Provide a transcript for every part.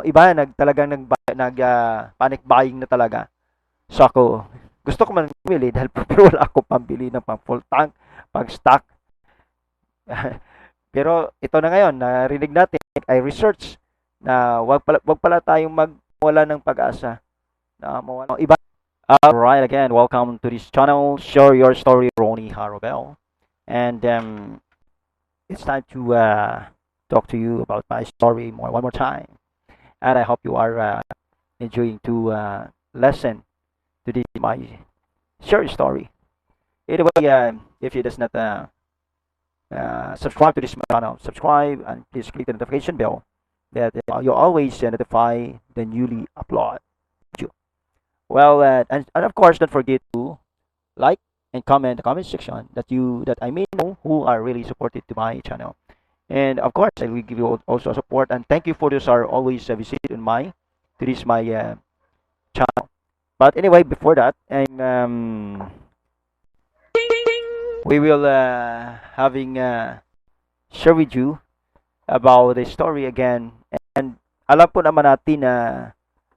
Iba talagang panic buying na talaga. So ako, gusto ko man bumili dahil pero wala ako pambili ng pang full tank, pang stock. Pero ito na ngayon, narinig natin, I research na wag pala tayong magwala ng pag-asa. Na mawala iba. Alright, again, welcome to this channel. Share your story, Ronnie Harobel. And it's time to talk to you about my story one more time. And I hope you are enjoying to listen to this my share story. Anyway, if you does not subscribe to this channel, subscribe and please click the notification bell that you always notify the newly upload. Well, and of course, don't forget to like and comment in the comment section that I may know who are really supported to my channel. And of course, I will give you also support and thank you for those are always visit on my to this my channel. But anyway, before that, we will having share with you about the story again. And alam po naman natin na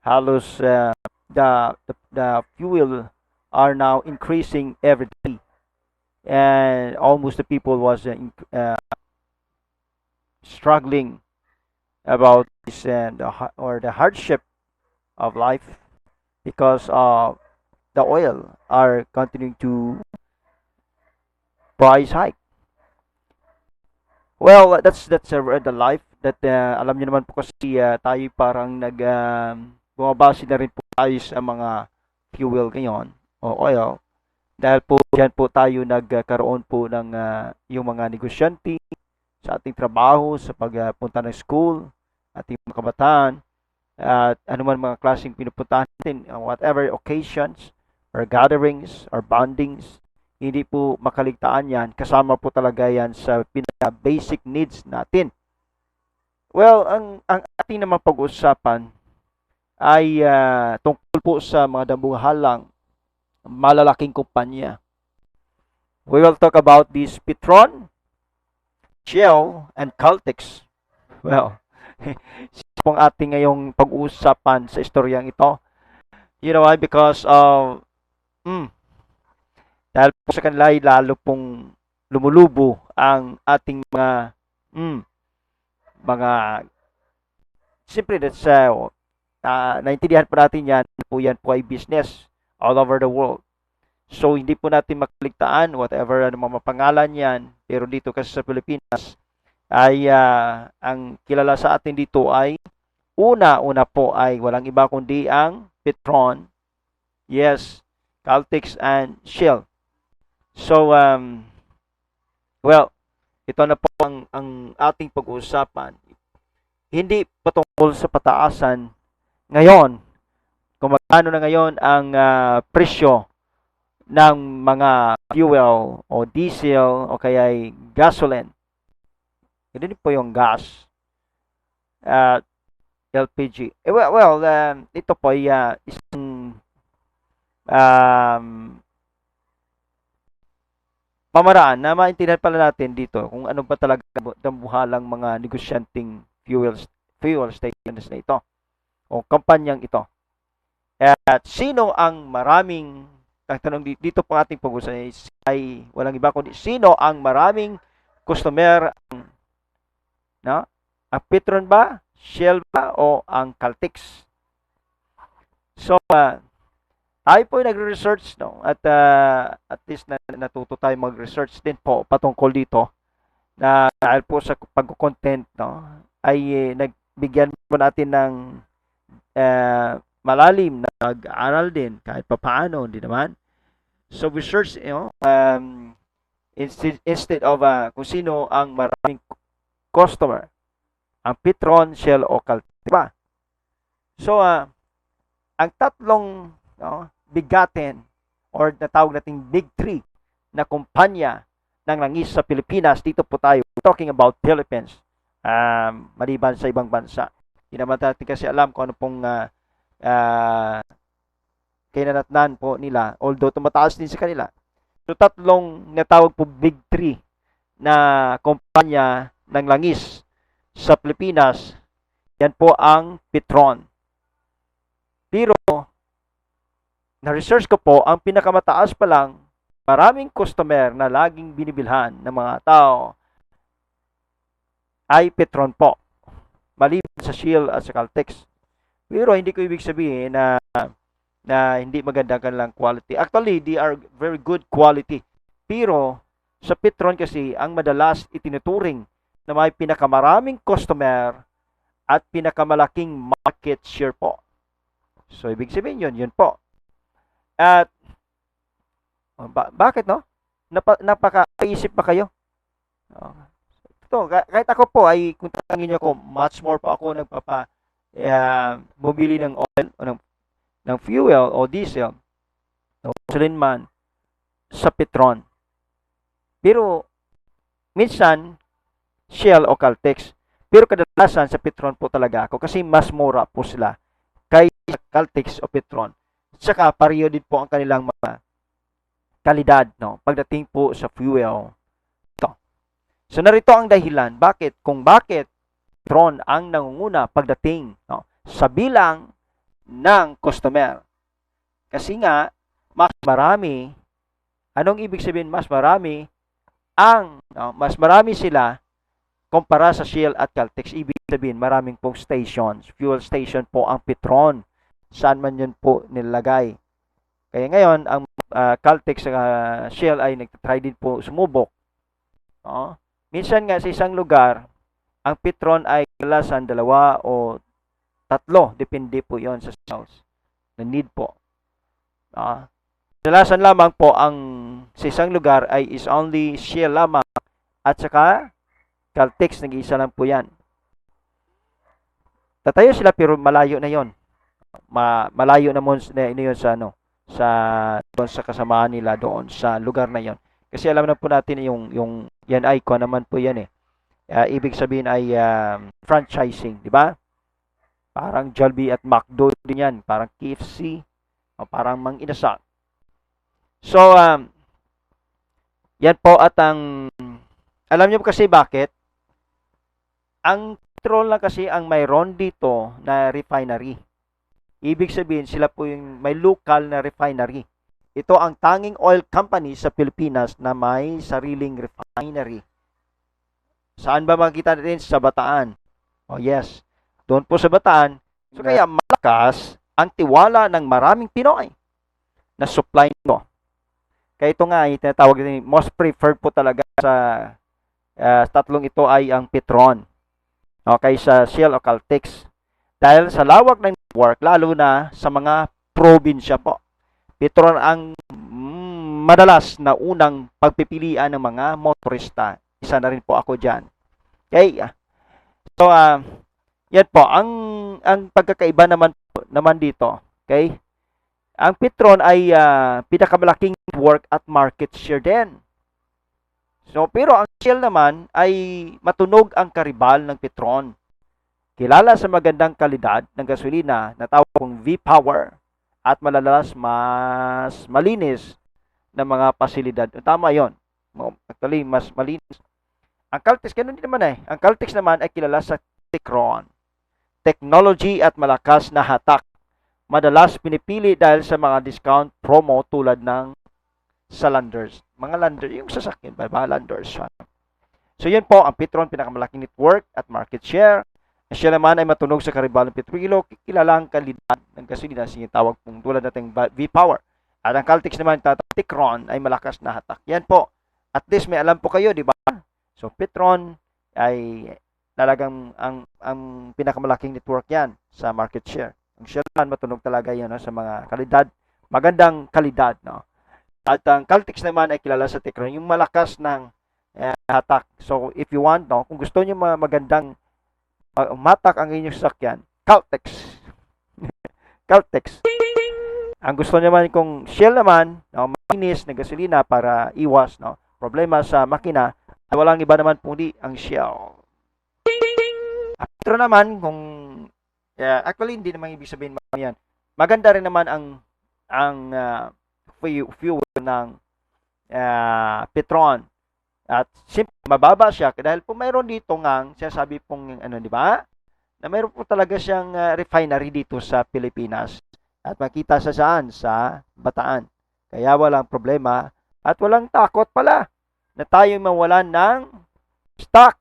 halos the fuel are now increasing every day, and almost the people was struggling about this and or the hardship of life because the oil are continuing to price hike. Well, that's the life that alam niyo naman po kasi tayo parang bumabase na rin po tayo sa mga fuel ngayon o oil dahil po diyan po tayo nagkaroon po ng yung mga negosyante sa ating trabaho, sa pagpunta ng school, ating mga kabataan, at anuman mga klaseng pinupuntahan natin, whatever occasions or gatherings or bondings, hindi po makaligtaan yan. Kasama po talaga yan sa pinaka-basic needs natin. Well, ang ating naman pag-uusapan ay tungkol po sa mga dambuhalang malalaking kumpanya. We will talk about this Petron, Shell, and Caltex. Well, siya pong ating ngayong pag-uusapan sa istoryang ito. You know why? Because dahil po sa kanila ay lalo pong lumulubo ang ating mga simply that's naintindihan po natin yan po ay business all over the world. So hindi po natin makaligtaan whatever ano mga pangalan yan, pero dito kasi sa Pilipinas ay ang kilala sa atin dito ay una po ay walang iba kundi ang Petron, yes, Caltex and Shell. So well, ito na po ang ating pag-uusapan. Hindi patungkol sa pataasan ngayon, kung magkano na ngayon ang presyo ng mga fuel o diesel o kaya ay gasoline. Hindi po yung gas at LPG. Ito po ay isang pamaraan na maintindihan pala natin dito kung ano ba talaga dambuhalang mga negosyanteng fuel stations na ito o kampanyang ito. At sino ang maraming, ang tanong dito po ating pag-usapan ay walang iba kundi sino ang maraming customer, no? Ang Petron ba, Shell ba, o ang Caltex? So, tayo po nagre-research, no? At at least natuto tayo mag-research din po patungkol dito na dahil po sa pag-content, no? Ay nagbigyan po natin ng malalim na pag-aaral din kahit papaano, hindi naman. So, research, instead of kung sino ang maraming customer, ang Petron, Shell, o Caltex ba? So, ang tatlong bigatin or natawag nating big three na kumpanya ng langis sa Pilipinas, dito po tayo talking about Philippines, maliban sa ibang bansa. Hindi naman natin kasi alam kung ano pong kinanatnan po nila, although tumataas din sa kanila. So, tatlong natawag po big three na kumpanya ng langis sa Pilipinas, Yan po ang Petron. Pero, na-research ko po, ang pinakamataas pa lang, maraming customer na laging binibilhan ng mga tao ay Petron po. Maliban sa Shell at sa Caltex. Pero hindi ko ibig sabihin na hindi maganda kanilang quality. Actually, they are very good quality. Pero sa Petron kasi, ang madalas itinuturing na may pinakamaraming customer at pinakamalaking market share po. So, ibig sabihin yun po. At, bakit no? Napaka-isip pa kayo? Ito, kahit ako po ay, kung tatangin niyo ako, much more pa ako bumili ng oil o ng fuel o diesel o gasoline man sa Petron. Pero, minsan, Shell o Caltex. Pero kadalasan sa Petron po talaga ako kasi mas mura po sila kay Caltex o Petron. Saka pareho din po ang kanilang mga kalidad, no? Pagdating po sa fuel. Ito. So narito ang dahilan bakit Petron ang nangunguna pagdating, no, sa bilang ng customer. Kasi nga mas marami, anong ibig sabihin mas marami mas marami sila kumpara sa Shell at Caltex. Ibig sabihin maraming pong stations, fuel station po ang Petron. Saan man yun po nilagay. Kaya ngayon, ang Caltex sa Shell ay nagtatry din po sumubok. No? Minsan nga sa isang lugar, ang Petron ay kadalasan 2 o 3. Depende po yon sa sales na need po. No? Kadalasan lamang po ang sa isang lugar ay is only Shell lamang at saka Caltex, nag-iisa lang po yan. Tatayo sila pero malayo na yon. Malayo na yun sa doon sa kasamaan nila doon sa lugar na yon. Kasi alam na po natin yung yan ay ko naman po yan eh. Ibig sabihin ay franchising, di ba? Parang Jollibee at McDo din yan, parang KFC, o parang Mang Inasal. So yan po at alam niyo po kasi bakit? Ang Petron lang kasi ang mayroon dito na refinery. Ibig sabihin, sila po yung may local na refinery. Ito ang tanging oil company sa Pilipinas na may sariling refinery. Saan ba makikita natin? Sa Bataan. Oh yes, doon po sa Bataan. So kaya malakas ang tiwala ng maraming Pinoy na supply nito. Kaya ito nga, tinatawag din, most preferred po talaga sa tatlong ito ay ang Petron. Okay, sa Shell o Caltex. Dahil sa lawak ng network, lalo na sa mga probinsya po. Petron ang madalas na unang pagpipilian ng mga motorista. Isa na rin po ako dyan. Okay? So, yan po. Ang pagkakaiba naman dito. Okay? Ang Petron ay pinakamalaking network at market share din. So, pero ang Shell naman ay matunog ang karibal ng Petron. Kilala sa magandang kalidad ng gasolina na tawag kong V-Power at malalalas mas malinis na mga pasilidad. Tama yon. Actually, mas malinis. Ang Caltex, ganun din naman eh. Ang Caltex naman ay kilala sa Techron. Technology at malakas na hatak. Madalas pinipili dahil sa mga discount promo tulad ng sa Landers. Mga Landers, yung sasakyan, ba? Landers. So, yun po, ang Petron, pinakamalaking network at market share. Siya naman ay matunog sa karibal ng petrolyo, kilalang kalidad ng gasolina, sinitawag pong tulad nating V-Power. At ang Caltex naman, Techron, ay malakas na hatak. Yan po. At least may alam po kayo, di ba? So, Petron ay talagang ang pinakamalaking network yan sa market share. Ang Shell naman, matunog talaga yan sa mga kalidad, magandang kalidad, no? At ang Caltex naman ay kilala sa Techron, yung malakas ng hatak. So, if you want, no, kung gusto niyo magandang matak ang inyong sasakyan, Caltex. Caltex. Ang gusto naman kung Shell naman, no, malinis na gasolina para iwas problema sa makina, ay walang iba naman kundi ang Shell. Ito naman kung actually hindi naman ibig sabihin yan. Maganda rin naman ang fuel ng Petron. At simple, mababa siya dahil po mayroon dito ngang sinasabi pong di ba? na mayroon po talaga siyang refinery dito sa Pilipinas. At makita sa saan? Sa Bataan. Kaya walang problema at walang takot pala na tayo mawalan ng stock.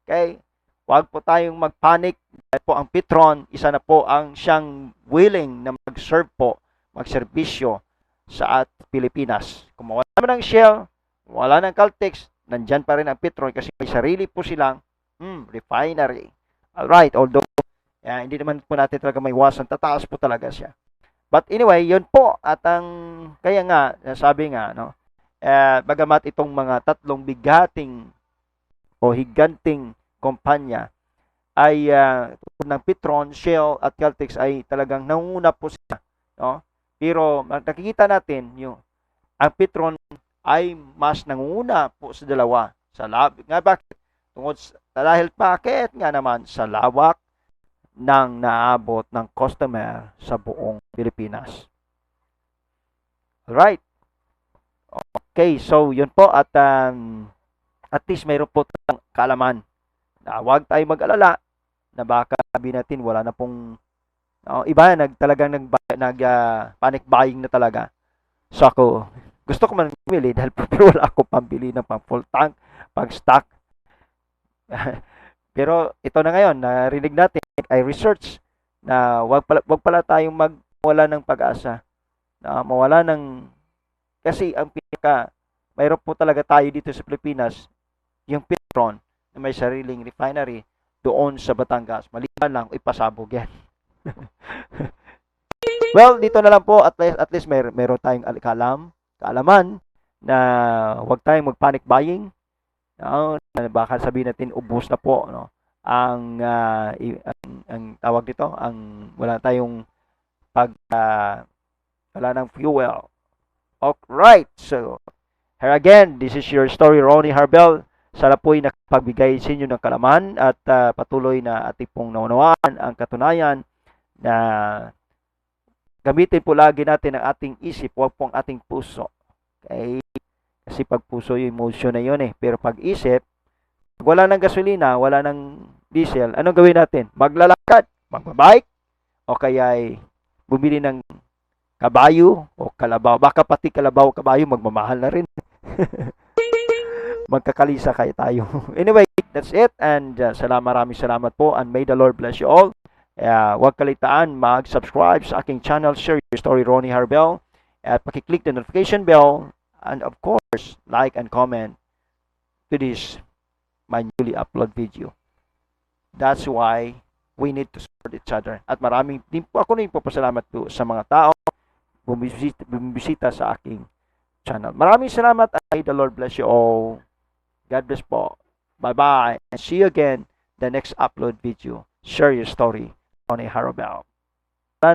Okay? Huwag po tayong magpanic. Dahil po ang Petron, isa na po ang siyang willing na mag-serve po, magserbisyo sa Pilipinas. Kung mawala naman ng Shell, wala ng Caltex, nandyan pa rin ang Petron kasi may sarili po silang refinery. Alright, although hindi naman po natin talaga may iwasan, tataas po talaga siya. But anyway, yun po at ang kaya nga sabi nga no, bagamat itong mga tatlong bigating o higanting kumpanya ay ng Petron, Shell at Caltex ay talagang nangunguna po sila, no? Pero nakikita natin yung ang Petron ay mas nangunguna po sa dalawa sa nga bakit? Dahil bakit nga naman sa lawak ng naabot ng customer sa buong Pilipinas. Alright. Okay, so yun po at least mayroon po tayong kaalaman na huwag tayo mag-alala na baka sabi natin wala na pong iba talagang panic buying na talaga. So ako, gusto ko man bumili dahil pero wala ako pambili ng pang full tank, pang stock. Pero ito na ngayon, narinig natin, ay research na wag pala tayong magwala ng pag-asa. Na mawala ng kasi ang mayroon po talaga tayo dito sa Pilipinas, yung Petron na may sariling refinery doon sa Batangas. Maliban lang ipasabog yan. Well, dito na lang po at least meron tayong kaalaman na wag tayong mag-panic buying. Baka sabihin natin ubos na po no ang tawag dito ang wala tayong wala ng fuel. Alright, so here again, this is your story, Ronnie Harbel. Sana po'y nakapagbigay sa inyo ng kalaman at patuloy na ating pong naunawaan ang katunayan na gamitin po lagi natin ang ating isip, huwag pong ating puso. Okay? Kasi pag puso yung emotion na yun pero pag isip, pag wala ng gasolina, wala ng diesel, anong gawin natin? Maglalakad, magbabike, o kaya ay bumili ng kabayo o kalabaw. Baka pati kalabaw, kabayo, magmamahal na rin. Magkakalisa kayo tayo. Anyway, that's it. And maraming salamat po. And may the Lord bless you all. Huwag kalitaan mag-subscribe sa aking channel, Share Your Story, Ronnie Harbel. At pakiclick the notification bell. And of course, like and comment to this, my newly upload video. That's why we need to support each other. At maraming din po ako na yung papasalamat po sa mga tao bumisita sa aking channel. Maraming salamat at may the Lord bless you all. God bless po. Bye-bye. And see you again the next upload video. Share your story on a Harabel.